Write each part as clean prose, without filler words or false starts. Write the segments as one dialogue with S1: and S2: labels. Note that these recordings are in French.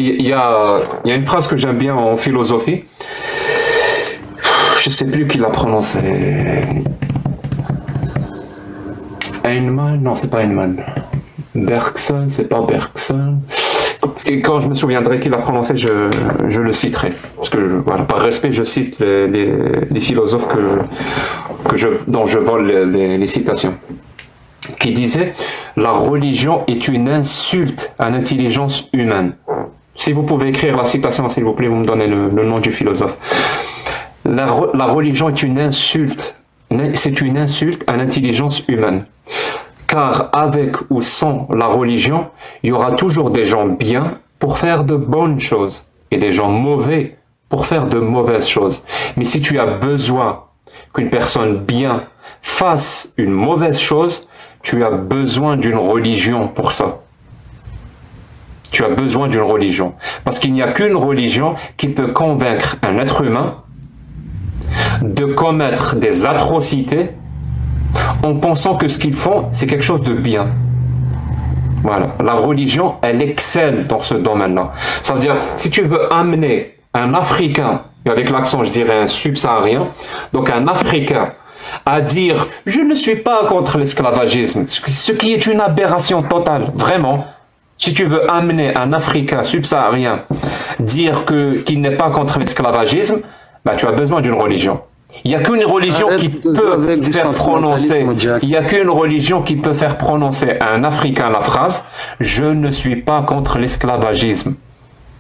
S1: il y a une phrase que j'aime bien en philosophie. Je sais plus qui l'a prononcée. Heinemann, non, c'est pas Heinemann. Bergson, c'est pas Bergson. Et quand je me souviendrai qui l'a prononcé, je le citerai. Parce que, voilà, par respect, je cite les philosophes dont je vole les citations. Qui disait: la religion est une insulte à l'intelligence humaine. Si vous pouvez écrire la citation, s'il vous plaît, vous me donnez le nom du philosophe. La religion est une insulte. C'est une insulte à l'intelligence humaine. Car avec ou sans la religion, il y aura toujours des gens bien pour faire de bonnes choses et des gens mauvais pour faire de mauvaises choses. Mais si tu as besoin qu'une personne bien fasse une mauvaise chose, tu as besoin d'une religion pour ça. Tu as besoin d'une religion. Parce qu'il n'y a qu'une religion qui peut convaincre un être humain de commettre des atrocités en pensant que ce qu'ils font, c'est quelque chose de bien. Voilà. La religion, elle excelle dans ce domaine-là. Ça veut dire, si tu veux amener un Africain, et avec l'accent, je dirais un subsaharien, donc un Africain, à dire « je ne suis pas contre l'esclavagisme », ce qui est une aberration totale, vraiment. Si tu veux amener un Africain subsaharien dire qu'il n'est pas contre l'esclavagisme, bah, tu as besoin d'une religion. Il n'y a qu'une religion qui peut faire prononcer, il n'y a qu'une religion qui peut faire prononcer à un Africain la phrase « je ne suis pas contre l'esclavagisme ».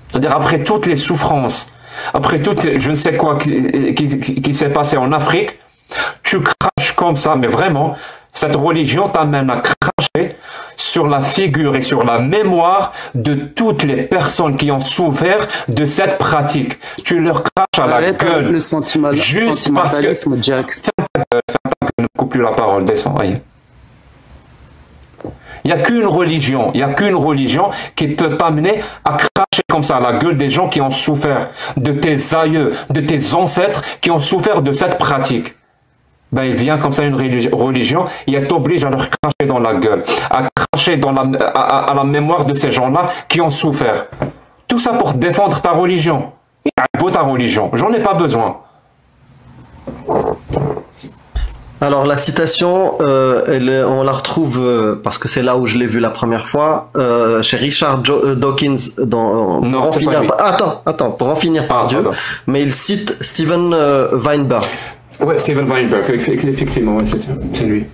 S1: C'est-à-dire après toutes les souffrances, après tout je ne sais quoi qui s'est passé en Afrique, tu craches comme ça, mais vraiment, cette religion t'amène à cracher sur la figure et sur la mémoire de toutes les personnes qui ont souffert de cette pratique. Tu leur craches à la gueule. Juste parce que... Ferme ta gueule, ne coupe plus la parole, descends, voyez. Il n'y a qu'une religion qui peut t'amener à cracher comme ça à la gueule des gens qui ont souffert, de tes aïeux, de tes ancêtres qui ont souffert de cette pratique. Ben, il vient comme ça une religion et elle t'oblige à leur cracher dans la gueule, à cracher à la mémoire de ces gens-là qui ont souffert. Tout ça pour défendre ta religion. Il a beau ta religion, j'en ai pas besoin.
S2: Alors la citation, on la retrouve parce que c'est là où je l'ai vue la première fois, chez Richard Dawkins dans.
S1: Non,
S2: attends, pour en finir par Dieu, mais il cite Steven Weinberg.
S1: Ouais, Steven Weinberg, effectivement, ouais, c'est lui.